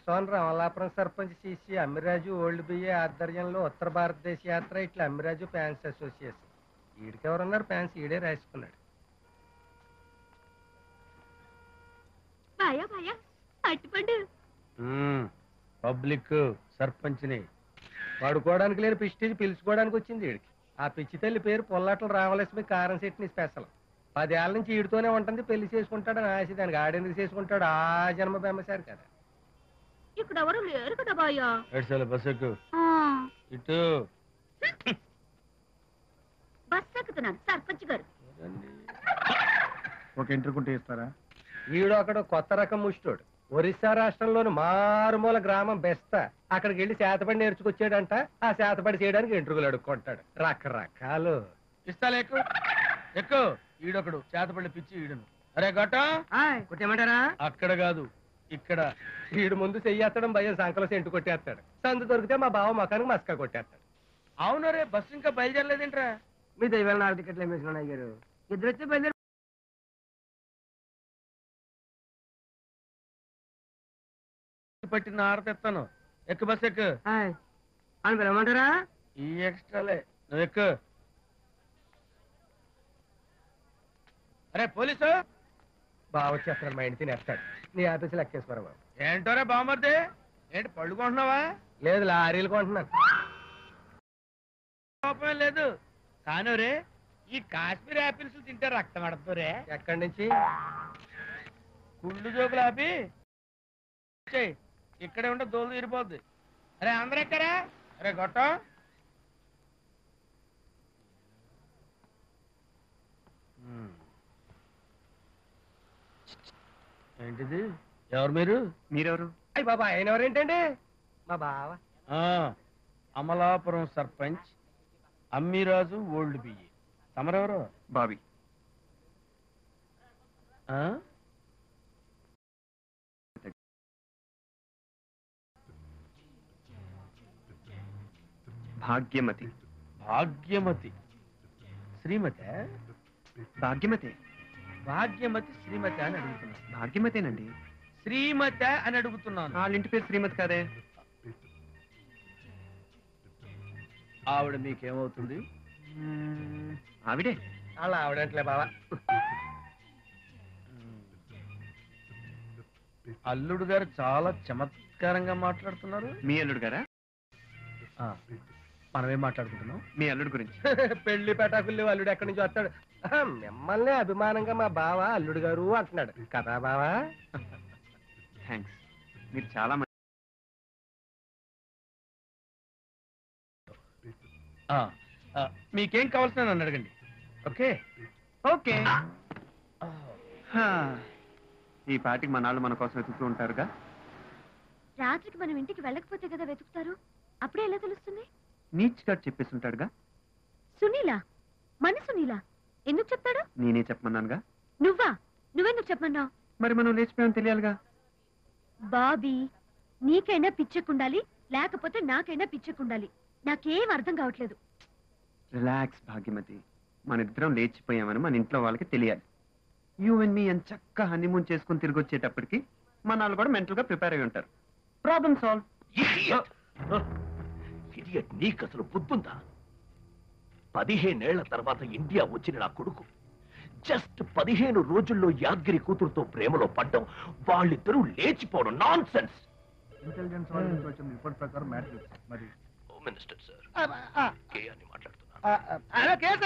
మొత్తం రామలాపురం సర్పంచ్ సిసి అమ్మిరాజు ఓల్డ్ బిఏ ఆధ్వర్యంలో ఉత్తర భారతదేశ యాత్ర ఇట్లా అమ్మిరాజు ఫ్యాన్స్ అసోసియేషన్. ఈడికెవరున్నారు? ఫ్యాన్స్ ఈడే రాసుకున్నాడు. పబ్లిక్ సర్పంచ్ని పడుకోవడానికి లేని పిస్టేజ్ పిలుచుకోవడానికి వచ్చింది ఈడికి. ఆ పిచ్చి తల్లి పేరు పొల్లాట్ల రామలక్ష్మి కారం సెట్ని స్పెషల్. 10 ఏళ్ళ నుంచి ఈడితోనే ఉంటుంది. పెళ్లి చేసుకుంటాడు అని ఆశ. దానికి ఆడెందుకు చేసుకుంటాడు? ఆ జన్మ బెమ్మసారు కదా. ఇక్కడ ఎవరు లేరు కదా బాయ్యా. బస్ ఎక్కు. ఇటు బస్ ఎక్కుతున్నాను సర్పంచ్ గారు. ఒక ఇంటర్కుంటే ఇస్తారా? ఈడు అక్కడ కొత్త రకం ముష్టోడు. ఒరిస్సా రాష్ట్రంలోని మారుమూల గ్రామం బెస్తా. అక్కడికి వెళ్ళి చేతపడి నేర్చుకొచ్చాడంట. ఆ చేతపడి చేయడానికి ఎంట్రుకలు అడుక్కుంటాడు. రకరకాలు. ఇస్తాలే, ఎక్కువ ఎక్కువ. ఈడొకడు చేతపడి పిచ్చి ఈడును. అరే గొట్టమంటారా? అక్కడ కాదు, ఇక్కడ. ఈడు ముందు చెయ్యేత్తడం భయం, సంకలో సెంటు కొట్టేస్తాడు. సందు దొరికితే మా బావ మకానికి మస్కా కొట్టేస్తాడు. అవును రే, బస్సు ఇంకా బయలుదేరలేదేంట్రా? మీ దైవాలు 4 టికెట్లు వేసుకున్నాయి గారు. ఇద్దరు వచ్చి బయలుదేరి పట్టిన ఆరతెత్తాను. ఎక్కు, బస్ ఎక్కు. అని పిలవమంటారా? ఈ ఎక్స్ట్రాలే, నువ్వు ఎక్కు. అరే పోలీసు బావ వచ్చేస్తాడు. మా ఇంటి తినేస్తాడు. నీ ఆఫీసులో ఎక్కేసుకోరా బాబు. ఏంటోరే బామ్మర్ది, ఏంటి పళ్ళు కొంటున్నావా? లేదు, లారీలు కొంటున్నాను. కోపం లేదు కాను రే. ఈ కాశ్మీర్ యాపిల్స్ తింటే రక్తం పడుతురే. ఎక్కడి నుంచి? కుళ్ళు జోకులు ఆపి ఇక్కడే ఉంటే దోలు తీరిపోద్ది. అరే అందరూ ఎక్కరా? అరే గొట్టం, ఏంటిది? ఎవరు మీరు? మీరెవరు? అయ్యి బాబా, ఆయన ఎవరేంటండి? మా బావ. అమలాపురం సర్పంచ్ అమ్మిరాజు ఓల్డ్ బియ్యి. తమరెవరు? బాబీ. భాగ్యమతి. భాగ్యమతి శ్రీమతి? భాగ్యమతి. భాగ్యమతి శ్రీమతి అని అడుగుతున్నాను. భాగ్యమతేనండి. శ్రీమతి అని అడుగుతున్నాను. వాళ్ళ ఇంటి పేరు శ్రీమతి కాదే. ఆవిడ మీకేమవుతుంది? ఆవిడే. అలా ఆవిడంటలే బావా. అల్లుడు గారు చాలా చమత్కారంగా మాట్లాడుతున్నారు. మీ అల్లుడు గారా? మనమేం మాట్లాడుకుంటున్నాం? మీ అల్లుడు గురించి. పెళ్లి పెటాకుల్లి అల్లుడు ఎక్కడి నుంచి వస్తాడు? మిమ్మల్ని అభిమానంగా మా బావ అల్లుడు గారు అంటున్నాడు కదా బావా. థ్యాంక్స్, మీరు చాలా మీకేం కావాల్సిన నన్ను అడగండి. Okay okay. ఈ పాటికి మనాళ్ళు మన కోసం వెతుకుతూ ఉంటారుగా. రాత్రికి మనం ఇంటికి వెళ్ళకపోతే కదా వెతుకుతారు. అప్పుడే ఎలా తెలుస్తుంది? నీచ్ గారు చెప్పేసి ఉంటాడుగా. సునీలా? మన సునీలా ఎందుకు చెప్తాడు? నేనే చెప్పమన్నానుగా. నువ్వెందుకు చెప్పమన్నావు? మరి మనం లేచిపోయామని తెలియాలిగా. బాబీ, నీకైనా పిచ్చెక్కుండాలి, లేకపోతే నాకైనా పిచ్చెక్కుండాలి. నాకేం అర్థం కావట్లేదు. రిలాక్స్ భాగ్యమతి. మన ఇద్దరం లేచిపోయామని మన ఇంట్లో వాళ్ళకి తెలియాలి. యూ అండ్ మీ అని చక్కగా హనీమూన్ చేసుకుని తిరిగి వచ్చేటప్పటికి మన వాళ్ళు కూడా మెంటల్ గా ప్రిపేర్ అయి ఉంటారు. Problem solve. నీకు అసలు బుద్ధుందా? 15 ఏళ్ల తర్వాత ఇండియా వచ్చిన నా కొడుకు జస్ట్ 15 రోజుల్లో యాద్గిరి కూతురుతో ప్రేమలో పడ్డం, వాళ్ళిద్దరూ లేచిపోవడం నాన్ సెన్స్. ఇంటెలిజెన్స్ వాళ్ళ నుంచి వచ్చిన రిపోర్ట్ ప్రకారం మ్యాటర్ మరి. హోమ్ మినిస్టర్ సార్, కేఆర్ని మాట్లాడుతున్నా.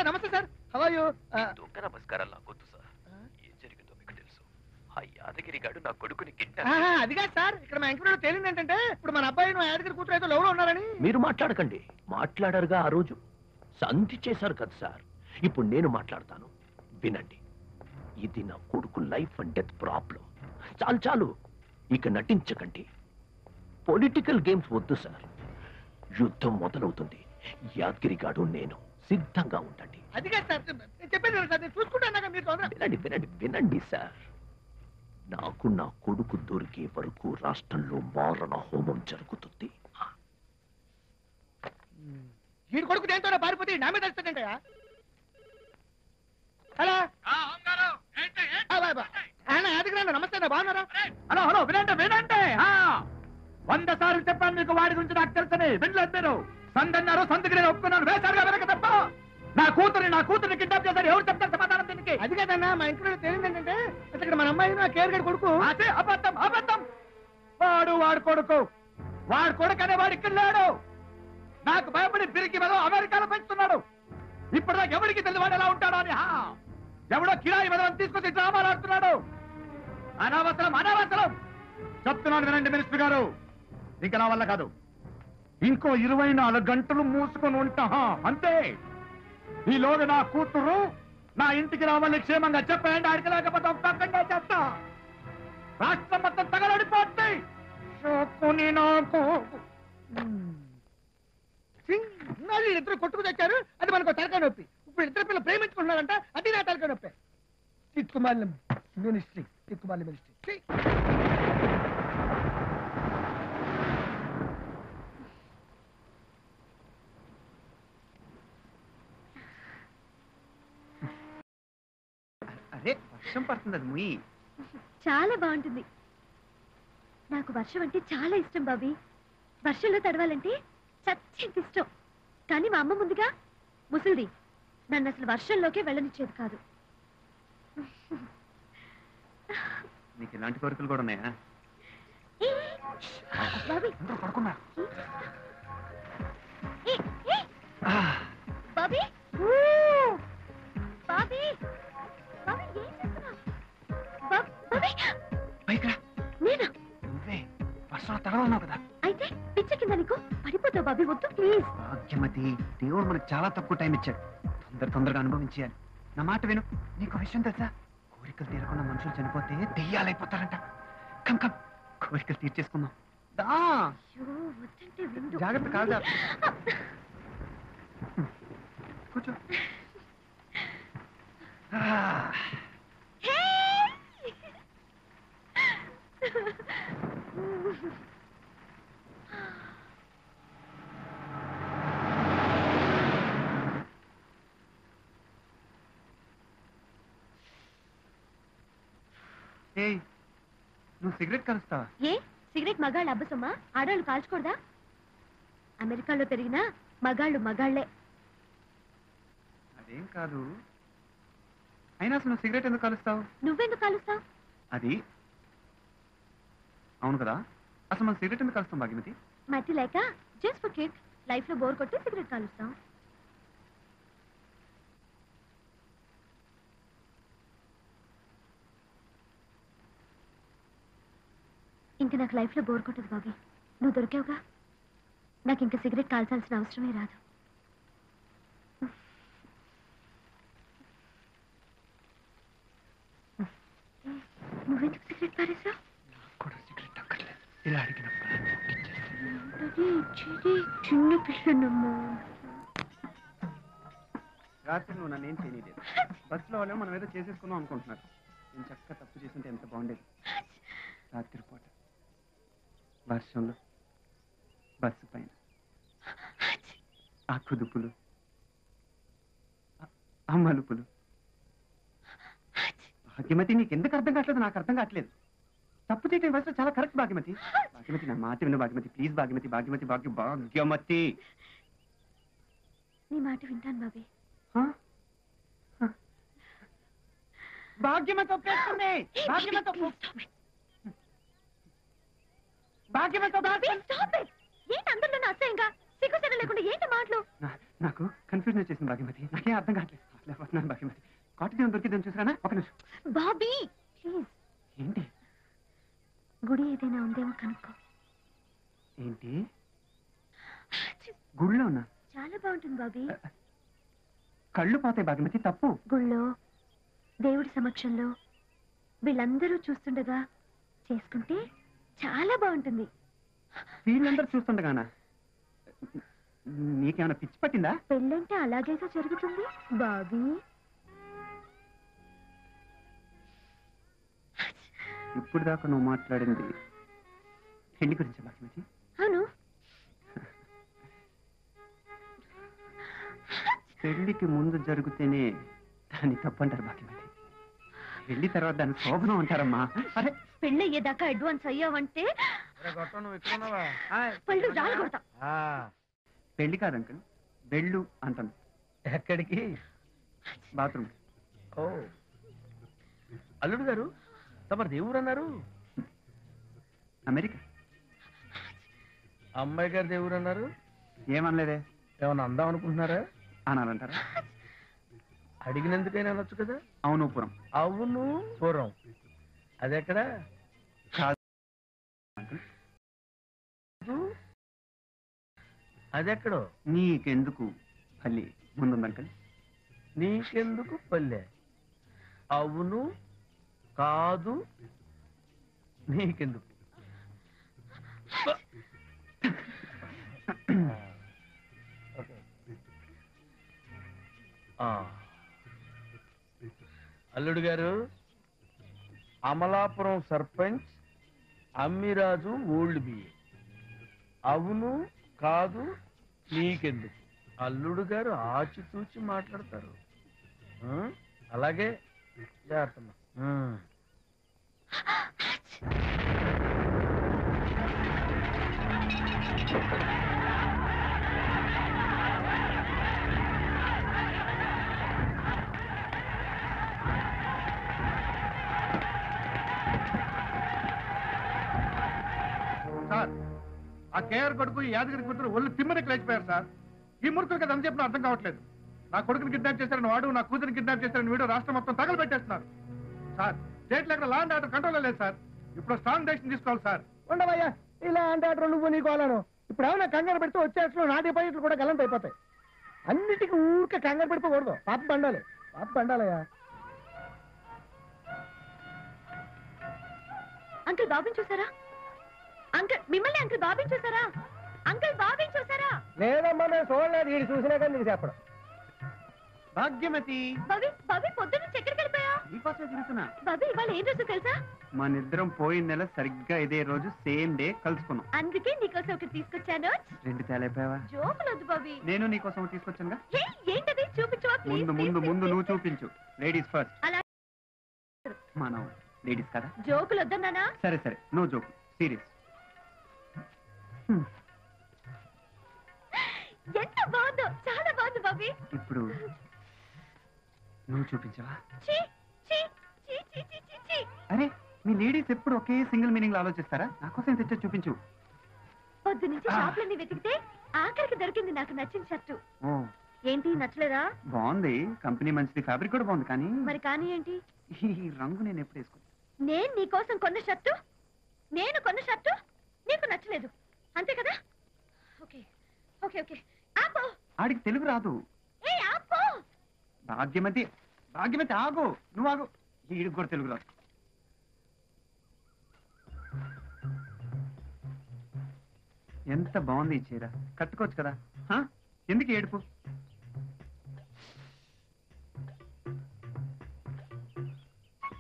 నమస్తే సార్. How are you? నమస్కారం. నాకొద్దు సార్. ఏం జరిగిందో మీకు తెలుసు. ఆ యాదగిరి గాడు నా కొడుకుని అదిగా సార్, ఇక్కడ మా ఎంక్వైరీలో తేలింది ఏంటంటే ఇప్పుడు మన అబ్బాయి యాదగిరి కూతురు అయితే లవ్ లో ఉన్నారని. మీరు మాట్లాడకండి. మాట్లాడారుగా ఆ రోజు. సంధి చేశారు కదా సార్. ఇప్పుడు నేను మాట్లాడతాను, వినండి. ఇది నా కొడుకు లైఫ్ అండ్ డెత్ ప్రాబ్లం. చాలు చాలు, ఇక నటించకండి. పొలిటికల్ గేమ్స్ వద్దు సార్. యుద్ధం మొదలవుతుంది. యాదగిరి గాడు నేను సిద్ధంగా ఉండండి. అదిగా సార్ చెప్పేది సార్, చూసుకుంటాను. వినండి వినండి వినండి సార్. నాకు నా కొడుకు దొరికే వరకు రాష్ట్రంలో మారణ హోమం జరుగుతుంది. వీడి కొడుకు దేంతో పారిపోతే నా మీద వస్తాడంటయా? హలో యాదగిరి, నమస్తే. బాగున్నారా? హలో హలో, వినంటే వాడి గురించి నాకు తెలుసని వెళ్ళలేదు మీరు. సందన్నారు, సందుకు నేను ఒప్పుకున్నాను, వేశారుగా వెనక తప్ప. నా కూతుర్ని కిడ్నాప్ చేశారు. ఎవరు చెప్తారు సమాధానం దీనికి? అది కదన్నా మా ఇంట్లో తెలియదు ఏంటంటే ఇక్కడ మన అమ్మాయి నా కేర్ గడి కొడుకు. అదే అబద్ధం, అబద్ధం. వాడు కొడుకు అనే వాడు ఇక్కడ లేడు. నాకు భయపడి తిరిగి వెళ్దాం అమెరికాలో పెంచుతున్నాడు. ఇప్పటిదాకా ఎవరికి తెలియదు వాడు ఎలా ఉంటాడో అని. ఎవడో కిరాయి వెదవని తీసుకొచ్చి డ్రామాలు ఆడుతున్నాడు. అనవసరం చెప్తున్నాను వినండి మినిస్టర్ గారు. ఇంకా నా వల్ల కాదు. ఇంకో 24 గంటలు మూసుకొని ఉంటా అంతే. ఈలోగా నా కూతురు నా ఇంటికి రావాలని క్షేమంగా చెప్పండి. ఆడికి లేకపోతే ఒక్కకుండా చేస్తా. రాష్ట్రం మొత్తం తగలడిపోద్ది. నాకు ఇద్దరు కొట్టుకు తెచ్చారు, అది మనకు తలకాయ నొప్పి. ఇప్పుడు ఇద్దరు పిల్లలు ప్రేమించుకుంటున్నారంట, అది నా తలకాయ నొప్పి. తిక్కుమాలి మినిస్ట్రీ. అరే వర్షం పడుతుంది, అది ముయ్యి. చాలా బాగుంటుంది. నాకు వర్షం అంటే చాలా ఇష్టం బాబీ. వర్షంలో తడవాలంటే చచ్చేంత ఇష్టం. కానీ మా అమ్మ ముందుగా ముసలిది, నన్ను అసలు వర్షంలోకే వెళ్ళనిచ్చేది కాదు. నీకు ఇలాంటి కోరికలు కూడా ఉన్నాయా? ఏ, బాబీ పడుకున్నా. ఏ, ఏ, బాబీ బాబీ బాబీ ఏం చేస్తున్నావ్? బాబీ పైకి రా. నేనా? నువ్వే వర్షంలో తగలన్నావు కదా. అయితే పిచ్చ కింద నీకు పడిపోతావు బాబీ, వద్దు ప్లీజ్. భాగ్యమతి, దేవుడు మనకు చాలా తక్కువ టైం ఇచ్చాడు. తొందరగా అనుభవించాలి. నా మాట విను. నీకు విషయం తెలుసా? కోరికలు తీరకుండా మనుషులు చనిపోతే దెయ్యాలైపోతారంట. కమ్ కమ్, కోరికలు తీర్చేసుకుందాం. దా అయ్యో, వద్దంటే విందు. జాగ్రత్త, కాదు కూర్చో. హే! ఏయ్, నువ్వు సిగరెట్ కలుస్తావా? ఏ సిగరెట్ మగాళ్ళ అబ్బసమ్మా? ఆడవాళ్ళు కాల్చకూడదా? అమెరికాలో పెరిగిన మగాళ్ళు మగాళ్లే. అదేం కాదు. అయినా అసలు నువ్వు సిగరెట్ ఎందుకు కలుస్తావు? నువ్వెందుకు కాలుస్తావు? అది అవును కదా. అసలు మనం సిగరెట్ ఎందుకు కలుస్తాం భాగ్యమతి? మతి లేక జస్ట్ ఫర్ కిక్. లైఫ్ లో బోర్ కొట్టి సిగరెట్ కాలుస్తాం. ఇంక నాకు లైఫ్ లో బోర్ కొట్టదు బాబీ. నువ్వు దొరికావుగా, నాకు ఇంకా సిగరెట్ కాల్చాల్సిన అవసరమే రాదు. నువ్వెందుకు సిగరెట్ పారేసావు? నాకు కూడా సిగరెట్ అక్కర్లేదు. ఇలా అడిగినప్పుడు చిన్న పిల్లనమ్మా. రాత్రి నువ్వు నన్ను ఏం చేయలేదు. బస్సులో వాళ్ళే మనం ఏదో చేసేసుకుందాం అనుకుంటున్నారు. నేను చక్కగా తప్పు చేస్తుంటే ఎంత బాగుండేది. రాత్రిపూట వర్షంలో బస్సు పైన ఆ కుదుపులు, ఆ మలుపులు. భాగ్యమతి, నీకు ఎందుకు అర్థం కావట్లేదు? నాకు అర్థం కావట్లేదు. తప్పు చేయటం వయసులో చాలా కరెక్ట్ భాగ్యమతి. భాగ్యమతి, నా మాట విను భాగ్యమతి, ప్లీజ్ భాగ్యమతి. భాగ్యమతి భాగ్యమతి. నీ మాట వింటాను బాబీ. భాగ్యమతి ఒప్పేస్తుంది. భాగ్యమతి ఏంటి అందరిలో అసహ్యంగా సిగ్గుసెన లేకుండా ఏంటి మాటలు? నాకు కన్ఫ్యూజన్ వచ్చేసింది భాగ్యమతి. నాకేం అర్థం కావట్లేదు. భాగ్యమతి, కాటేజ్ దొరికిద్దాం చూసారా? ఒక నిమిషం బాబీ ప్లీజ్. ఏంటి? గుడి ఏదైనా ఉందేమో కనుక్కో. ఏంటి గుళ్ళో ఉన్నా? చాలా బాగుంటుంది బాబీ. కళ్ళు పోతాయి భాగ్యమతి, తప్పు. గుళ్ళో దేవుడి సమక్షంలో వీళ్ళందరూ చూస్తుండగా చేసుకుంటే చాలా బాగుంటుంది. వీళ్ళందరూ చూస్తుండగానా? నీకేమైనా పిచ్చి పట్టిందా? పెళ్ళంటే అలాగేగా జరుగుతుంది బాబీ. ఇప్పుడు దాకా నువ్వు మాట్లాడింది పెళ్లి గురించి భాగ్యమతి? అవును. పెళ్లికి ముందు జరిగితేనే దాన్ని తప్పంటారు భాగ్యమతి. పెళ్లి తర్వాత దాన్ని శోభనం అంటారమ్మా. అరే పెళ్ళయ్యేదాకా అడ్వాన్స్ అయ్యావంటే నువ్వు ఎక్కున్నావా పళ్ళు రాళ్ళు కొడతా. పెళ్లి కాదు అంకుల్, వెళ్ళు అంటాను. ఎక్కడికి? బాత్రూమ్. ఓ అల్లుడు గారు, తమరు దేవుడు అన్నారు. అమెరికా. అమ్మాయి గారు దేవుడు అన్నారు. ఏమనలేదే. ఏమన్నా అందాం అనుకుంటున్నారా? అనాలంటారా? అడిగినందుకైనా అనొచ్చు కదా. అవును పురం. అవును పూర్వం. అదెక్కడా? అదెక్కడో? నీకెందుకు పల్లి ముందుంది అంకుల్. నీకెందుకు పల్లె? అవును కాదు నీకెందుకు? అల్లుడు గారు, అమలాపురం సర్పంచ్ అమ్మిరాజు ఓల్డ్ బిఏ. అవును కాదు నీకెందుకు? అల్లుడు గారు ఆచితూచి మాట్లాడతారు. అలాగే జాగ్రత్త. సార్, ఆ కేఆర్ కొడుకు ఈ యాదగిరి కూతురు ఒళ్ళు తిమ్మరికి లేచిపోయారు సార్. ఈ మురుకులు కదా అని చెప్పిన అర్థం కావట్లేదు. నా కొడుకుని కిడ్నాప్ చేశారని వాడు, నా కూతురిని కిడ్నాప్ చేశారని వీడు రాష్ట్రం మొత్తం తగలు పెట్టేస్తున్నారు సార్. స్టేట్లో ఎక్కడ లా అండ్ ఆర్డర్ కంట్రోల్ లేదు సార్. ఇప్పుడు స్ట్రాంగ్ డెసిషన్ తీసుకోవాలి సార్. ఉండవయ్యా, ఇలా అంటే ఆర్డర్ నువ్వు నీకు వాళ్ళను. ఇప్పుడు ఏమన్నా కంగారు పెడితే వచ్చేట్లు నా డిపాజిట్లు కూడా గలంత అయిపోతాయి. అన్నిటికీ ఊరికే కంగారు పెడిపోకూడదు. పాప పండాలి, పాప పండాలయ్యా. అంకుల్ బాబుని చూసారా? అంకుల్ మిమ్మల్ని అంకుల్ బాబుని చూసారా? అంకుల్ బాబుని చూసారా? లేదమ్మా, నేను చూడలేదు. వీడు చూసినా కానీ నీకు చెప్పడం. భాగ్యమతి, బాబీ బాబీ పొద్దున్న ఎక్కడికి వెళ్ళిపోయా? నీకోసమే తిరుగుతున్నా. బాబీ ఇవాళ ఏం రోజు తెలుసా? మనిద్దరం పోయిన నెల సరిగ్గా ఇదే రోజు సేమ్ డే కలుసుకున్నాం. అందుకే నీకోసం ఒకటి తీసుకొచ్చాను. 2 తేలైపోయావా? జోకులొద్దు బాబీ. నేను నీకోసం తీసుకొచ్చానుగా. ఏంటది? చూపించు ప్లీజ్. ముందు ముందు ముందు నువ్వు చూపించు. Ladies first. అలా మనం లేడీస్ కదా. జోకులొద్దన్నానా? సరే సరే, నో జోక్, సీరియస్. ఎంత బాగుందో, చాలా బాగుంది బాబీ. ఇప్పుడు నువ్వు చూపించవా? ఛీ, ఛీ, ఛీ, ఛీ, ఛీ, ఛీ, ఛీ. అరే, మీ లేడీస్ ఎప్పుడు ఒకే సింగిల్ మీనింగ్ లో ఆలోచిస్తారా? నాకోసం తెచ్చా చూపించు. పొద్దు నుంచి షాప్లన్నీ వెతికితే ఆఖరికి దొరికింది నాకు నచ్చిన షర్టు. ఓ, ఏంటి నచ్చలేదా? బాగుంది, కంపెనీ మంచిది, ఫ్యాబ్రిక్ కూడా బాగుంది, కానీ మరి కానీ ఏంటి? ఈ రంగు నేను ఎప్పుడు వేసుకో. నేను నీకోసం కొన్న షర్టు, నేను కొన్న షర్టు నీకు నచ్చలేదు, అంతే కదా? ఓకే ఓకే ఓకే, ఆపో. ఆడికి తెలుగు రాదు. ఏ ఆపో. భాగ్యమతి, భాగ్యమతి ఆగు, నువ్వు ఆగు. ఈడికి కూడా తెలుగు రాదు. ఎంత బాగుంది ఈ చీర, కట్టుకోవచ్చు కదా. ఎందుకు ఏడుపు?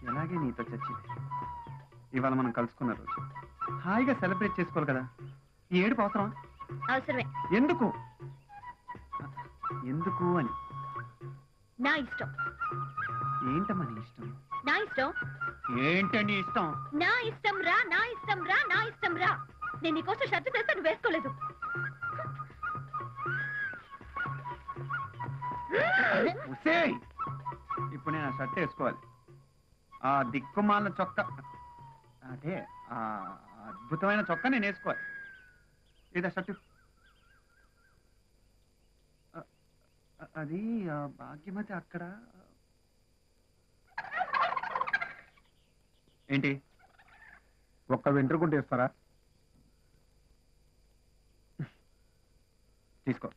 ఎలాగే నీతో చచ్చి ఇవాళ మనం కలుసుకున్న రోజు హాయిగా సెలబ్రేట్ చేసుకోవాలి కదా. ఈ ఏడుపు అవసరమా? అవసరమే. ఎందుకు? ఎందుకు అని నా ఇష్టం. ఏంటమ్మా నీ ఇష్టం? నా ఇష్టం. ఏంటండి ఇష్టం? నా ఇష్టం రా, నా ఇష్టం రా, నా ఇష్టం రా. నేను నీకోసం షర్టు తెస్తే నువ్వు వేసుకోలేదు. ఇప్పుడు నేను ఆ షర్ట్ వేసుకోవాలి. ఆ దిక్కుమాల చొక్క, అదే ఆ అద్భుతమైన చొక్క నేను వేసుకోవాలి. ఏదా షర్టు? అది భాగ్యమతి అక్కడ. ఏంటి? ఒక్క వెంట్రుకుంటే ఇస్తారా? తీసుకో.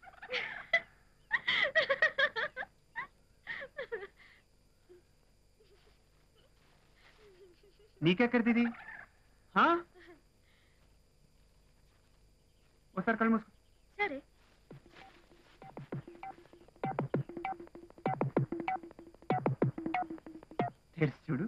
నీకెక్కడిది ఇది? ఒకసారి కళ్ళు మూసుకో. సరే. తెరిచి చూడు.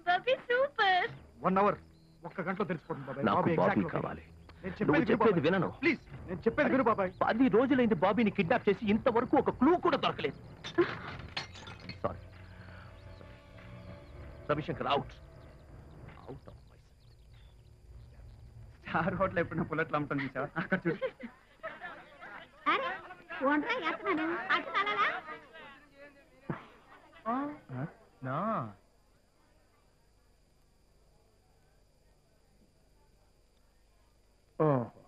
బాబీ సూపర్. 1 అవర్, 1 గంటలో తెలిసిపోతుంది బాబాయ్. నాకు బాబాయ్ బాబీ exact కావాలి. నేను నువ్వు చెప్పేది వినను. ప్లీజ్, నేను చెప్పేది విను బాబాయ్. 10 రోజులైంది బాబీని కిడ్నాప్ చేసి, ఇంతవరకు ఒక క్లూ కూడా దొరకలేదు. Sorry Ravishankar, out out of my sight. Star hotel ఎప్పుడైనా పుల్లట్లు అమ్మటం చూసావా అక్కడ చూడు. అరే ఓన్రా ఎత్తనాను అటు తలలా నా ఓహో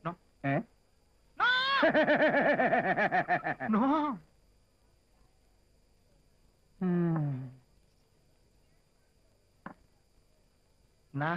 నో నా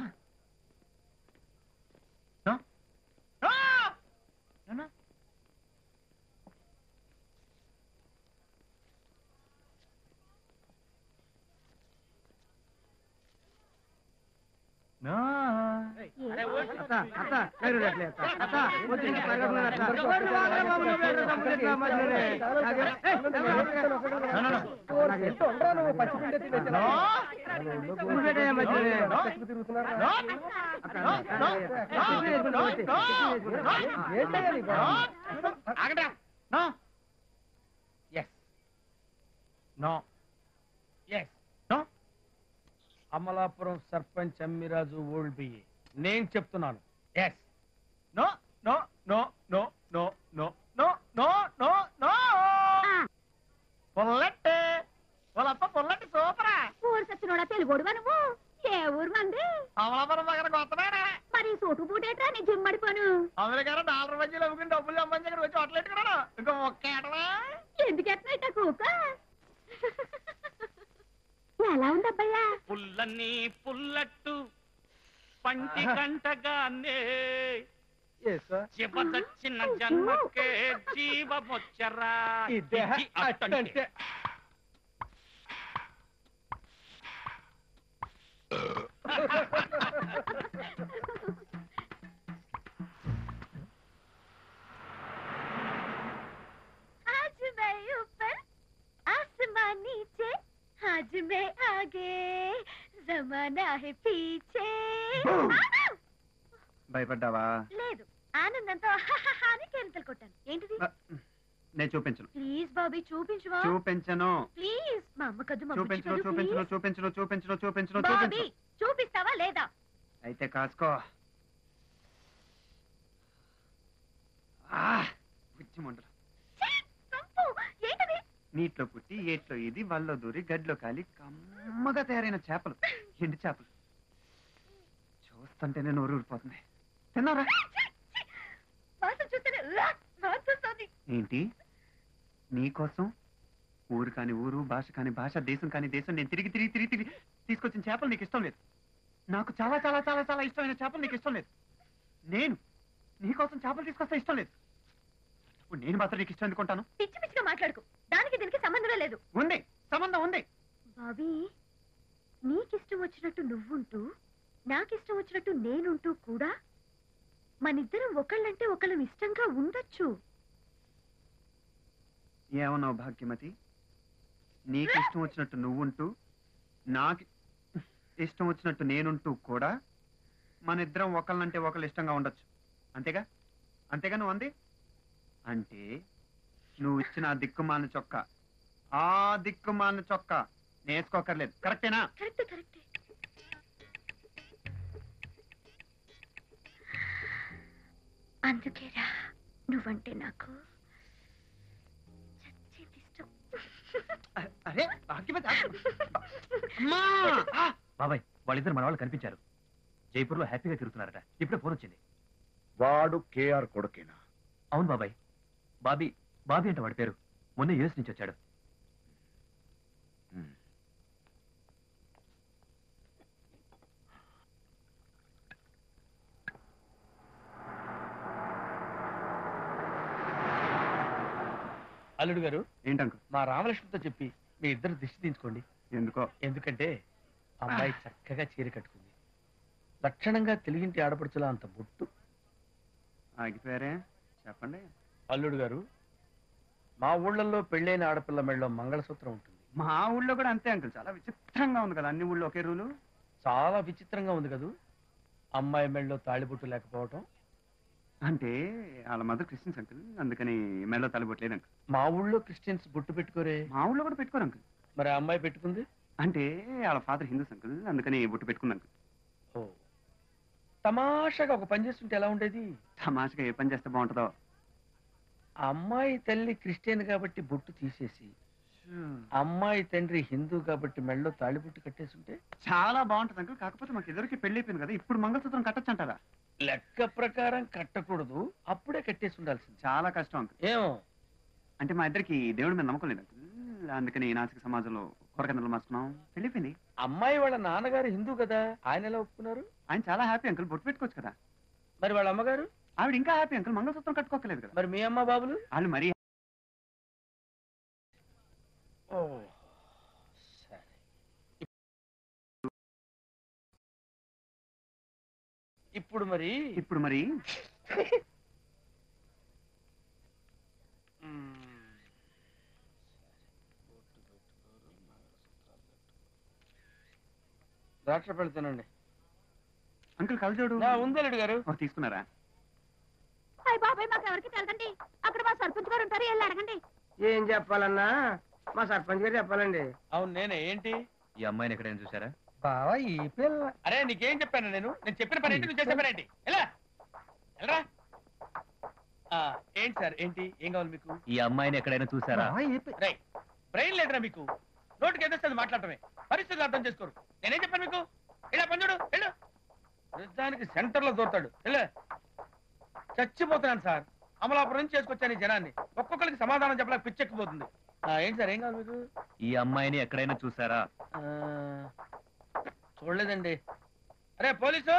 అమలాపురం సర్పంచ్ అమ్మిరాజు ఓల్డ్ బియ్యి నేను చెప్తున్నాను yes no no no no no no no no no no పొల్లట్టే పొలప్ప పొల్లట్టి సూపరా ఊరు సచ్చినోడా తెలుగోడువా నువ్వు ఏ ఊరు మంది అమలాపురం దగ్గర కొత్తమేనా మరి సోటు పూటేట్రా నీ జిమ్మడిపోను అమెరికా $1 మధ్యలో అమ్ముకుని డబ్బులు సంపాదించి ఇక్కడ వచ్చి అట్లెట్టుకున్నాను ఇంకా ఒక్క ఏటవా ఎందుకు ఎట్లా కూక ఎలా ఉందబ్బయ్యా పుల్లని పుల్లట్టు పంటి కంటగానే చివదచ్చిన జన్మకే జీవమొచ్చరా ఇదే అట్టంటే आज मैं ऊपर आसमान नीचे आज मैं आगे जमाना है पीछे భయపడ్డావా? లేదు ఆనందంతో అని కేరింతలు కొట్టాను ఏంటిది నేను చూపించను. ప్లీజ్ బాబీ చూపించువా చూపించను. ప్లీజ్ మా అమ్మ కద్దు చూపించను చూపించను చూపించను చూపించను చూపించను బాబీ చూపించను. చూపిస్తావా లేదా అయితే కాసుకో. మంటలు ఛీ, సంపు. ఏంటిది నీటిలో పుట్టి ఏట్లో ఇది వల్లో దూరి గడ్లో కాలి కమ్మగా తయారైన చేపలు, ఎండి చేపలు చూస్తుంటేనే నోరు ఊరిపోతుంది. తిన్నారా? వాసన చూస్తేనే వస్తుంది. ఏంటి నీకోసం ఊరు కాని ఊరు, భాష కాని భాష, దేశం కాని దేశం నేను తిరిగి తిరిగి తిరిగి తిరిగి తీసుకొచ్చిన చేపలు నీకు ఇష్టం లేదు. నాకు చాలా చాలా చాలా చాలా ఇష్టమైన చేపలు నీకు ఇష్టం లేదు. నేను నీకోసం చేపలు తీసుకొస్తే ఇష్టం లేదు. ఇప్పుడు నేను మాత్రం నీకు ఇష్టం ఎందుకుంటాను? పిచ్చి పిచ్చిగా మాట్లాడుకు. దానికి దీనికి సంబంధమే లేదు. ఉంది, సంబంధం ఉంది. బాబీ నీకిష్టం వచ్చినట్టు నువ్వుంటూ నాకిష్టం వచ్చినట్టు నేనుంటూ కూడా మనిద్దరం ఒకళ్ళంటే ఒకళ్ళం ఇష్టంగా ఉండొచ్చు. ఏమన్నావు భాగ్యమతి? నీకు ఇష్టం వచ్చినట్టు నువ్వుంటూ నాకు ఇష్టం వచ్చినట్టు నేనుంటూ కూడా మన ఇద్దరం ఒకళ్ళంటే ఒకళ్ళు ఇష్టంగా ఉండొచ్చు. అంతేగా? అంతేగా నువ్వు అంది? అంటే నువ్వు ఇచ్చిన ఆ దిక్కుమాలిన చొక్కా, ఆ దిక్కుమాలిన చొక్కా నేర్చుకోకర్లేదు. కరెక్టేనా? కరెక్టే కరెక్టే. అందుకేరా నువ్వంటే నాకు చచ్చేది ఇష్టం. అరే భాగ్యమతి అమ్మా! బాబాయ్ వాళ్ళిద్దరు మన వాళ్ళు కనిపించారు. జైపూర్లో హ్యాపీగా తిరుగుతున్నారట. ఇప్పుడే ఫోన్ వచ్చింది. వాడు కేఆర్ కొడుకేనా? అవును బాబాయ్. బాబీ బాబీ అంటే వాడి పేరు. మొన్న యూఎస్ నుంచి వచ్చాడు. అల్లుడు గారు, ఏంటంకు? మా రామలక్ష్మితో చెప్పి మీ ఇద్దరు దిష్టి తీయించుకోండి. ఎందుకో? ఎందుకంటే అమ్మాయి చక్కగా చీర కట్టుకుంది, లక్షణంగా తెలుగింటి ఆడపడుచులా అంత బొట్టు. ఆగిపోయారే, చెప్పండి. అల్లుడు గారు, మా ఊళ్ళల్లో పెళ్ళైన ఆడపిల్ల మెళ్ళలో మంగళసూత్రం ఉంటుంది. మా ఊళ్ళో కూడా అంతే అంకుల్. చాలా విచిత్రంగా ఉంది కదా, అన్ని ఊళ్ళో ఒకే రూలు. చాలా విచిత్రంగా ఉంది కదూ అమ్మాయి మెళ్ళలో తాళిబొట్టు లేకపోవటం. అంటే వాళ్ళ మదర్ క్రిస్టియన్స్ అంకుల్, అందుకని మెడలో తలబొట్టలేదు అంకుల్. మా ఊళ్ళో క్రిస్టియన్స్ బొట్టు పెట్టుకోరే. మా ఊళ్ళో కూడా పెట్టుకోరు అంకుల్. మరి ఆ అమ్మాయి పెట్టుకుంది. అంటే వాళ్ళ ఫాదర్ హిందూస్ అంకుల్, అందుకని బొట్టు పెట్టుకుంది అంకుల్. ఓ, తమాషాగా ఒక పని చేస్తుంటే ఎలా ఉండేది? తమాషగా ఏ పని చేస్తే బాగుంటుందో. ఆ అమ్మాయి తల్లి క్రిస్టియన్ కాబట్టి బొట్టు తీసేసి, అమ్మాయి తండ్రి హిందూ కాబట్టి మెళ్ళలో తాళిబొట్టు కట్టేస్తుంటే చాలా బాగుంటుంది అంకుల్. కాకపోతే మాకు ఎదురుకి పెళ్లి అయిపోయింది కదా, ఇప్పుడు మంగళసూత్రం కట్టచ్చు అంటారా? లెక్క ప్రకారం కట్టకూడదు, అప్పుడే కట్టేసి ఉండాల్సింది. చాలా కష్టం అంకుల్. ఏమో అంటే మా ఇద్దరికి దేవుడి మీద నమ్మకం లేదు అంకుల్, అందుకని నాసిక సమాజంలో కొరకందలు మార్చుకున్నాం, పెళ్ళిపోయింది. అమ్మాయి వాళ్ళ నాన్నగారు హిందూ కదా, ఆయన ఎలా ఒప్పుకున్నారు? ఆయన చాలా హ్యాపీ అంకుల్, బొట్టు పెట్టుకోవచ్చు కదా. మరి వాళ్ళ అమ్మగారు? ఆవిడ ఇంకా హ్యాపీ అంకుల్, మంగళసూత్రం కట్టుకోకలేదు కదా. మరి మీ అమ్మ బాబులు? వాళ్ళు మరీ ఓ సరే. ఇప్పుడు మరి ఇప్పుడు మరి డాక్టర్ పెడుతానండి. అంకుల్ కలజోడు ఉందలుడు గారు తీసుకున్నారా? హాయ్ బాబాయ్, మాకు ఎవరికి తెలదండి. అక్కడ మా సర్పంచ్ గారు ఉంటారు, వెళ్ళి అడగండి. ఏం చెప్పాలన్నా మా సర్పంచ్ గారు చెప్పాలండి. అవును నేనే. ఏంటి? ఈ అమ్మాయిని ఎక్కడైనా చూసారా? బావా ఈ పిల్ల. అరే నీకేం చెప్పాను నేను చెప్పిన పని ఏంటి, నువ్వు చేసే పని ఏంటి? ఎలా ఎలా ఏంటి సార్, ఏంటి ఏం కావాలి మీకు? ఈ అమ్మాయిని ఎక్కడైనా చూసారా? బ్రెయిన్ లేదురా మీకు, నోటికి ఎదుస్తుంది మాట్లాడటమే. పరిస్థితులు అర్థం చేసుకోరు. నేనేం చెప్పాను మీకు? ఇలా పంచుడు వెళ్ళు. నిజానికి సెంటర్ లో దూరతాడు. వెళ్ళు. చచ్చిపోతున్నాను సార్, అమలాపురం నుంచి చేసుకొచ్చాను ఈ జనాన్ని. ఒక్కొక్కరికి సమాధానం చెప్పలేక పిచ్చెక్కిపోతుంది. ఏంటి సార్ ఏం కావాలి మీకు? ఈ అమ్మాయిని ఎక్కడైనా చూసారా? చూడలేదండి. అరే పోలీసు,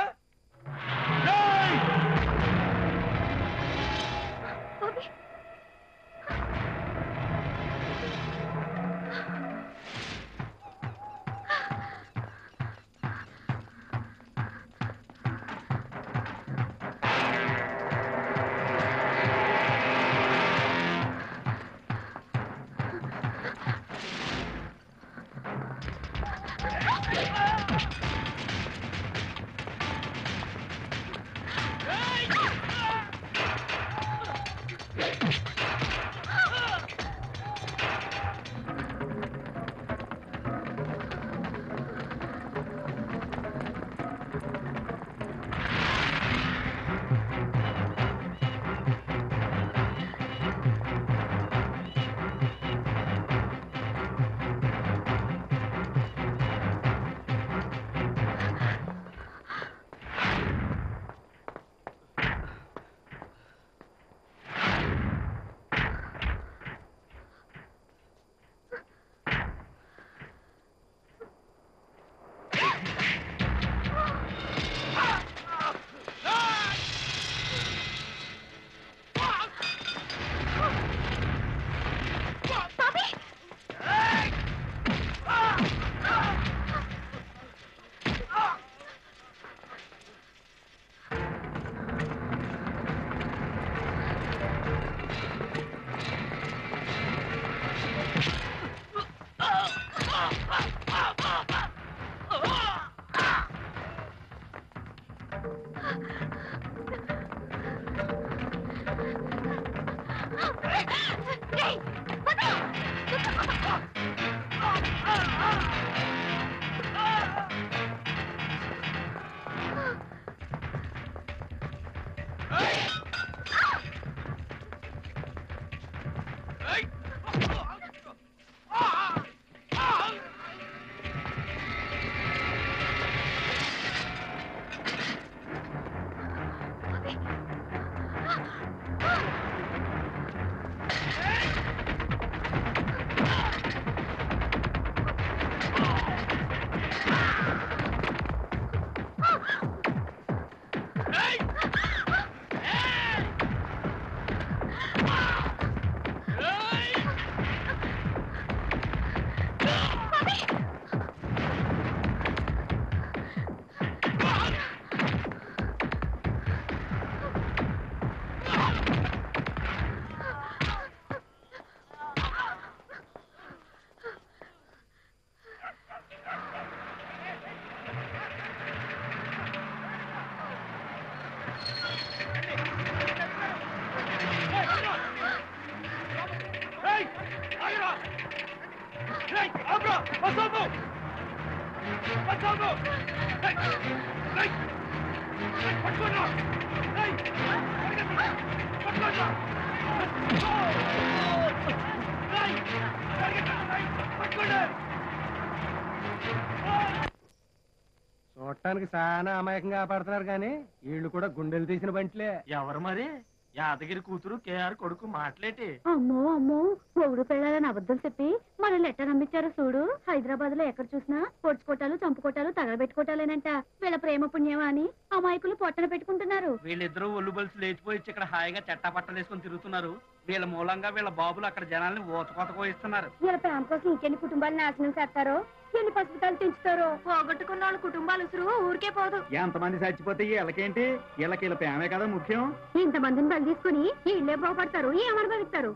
బాబీ, చూడటానికి చాలా అమాయకంగా కాపాడుతున్నారు కానీ వీళ్ళు కూడా గుండెలు తీసిన బంట్లే. ఎవరు మరి యాదగిరి కూతురు కేఆర్ కొడుకు మాట్లాడి అమ్మో అమ్మో పొగుడు పెళ్ళాలని అబద్ధం చెప్పి మనల్ని ఎట్ట నమ్మించారో చూడు. హైదరాబాద్ లో ఎక్కడ చూసినా పొడుచుకోటాలు చంపుకోటాలు తగలబెట్టుకోటాలేనంట. వీళ్ళ ప్రేమ పుణ్యమా అని అమాయకులు పొట్టన పెట్టుకుంటున్నారు. వీళ్ళిద్దరూ ఒళ్ళు బలిసి లేచిపోయి ఇక్కడ హాయిగా చెట్టా పట్టలు వేసుకొని తిరుగుతున్నారు. వీళ్ళ మూలంగా వీళ్ళ బాబులు అక్కడ జనాల్ని ఊచకోత కోయిస్తున్నారు. వీళ్ళ ప్రేమ కోసం ఇంకెన్ని కుటుంబాలు నాశనం చేస్తారో, ఎన్ని పసుపుతాలు పెంచుతారో. పోగొట్టుకున్న వాళ్ళ కుటుంబాలు ఉసురు ఊరికే పోదు. ఎంతమంది చచ్చిపోతే వీళ్ళకేంటి? వీళ్ళకి వీళ్ళ ప్రేమే కదా ముఖ్యం. ఇంతమందిని బలి తీసుకుని ఇళ్ళే బాగుపడతారు, ఏమని బతుకుతారు.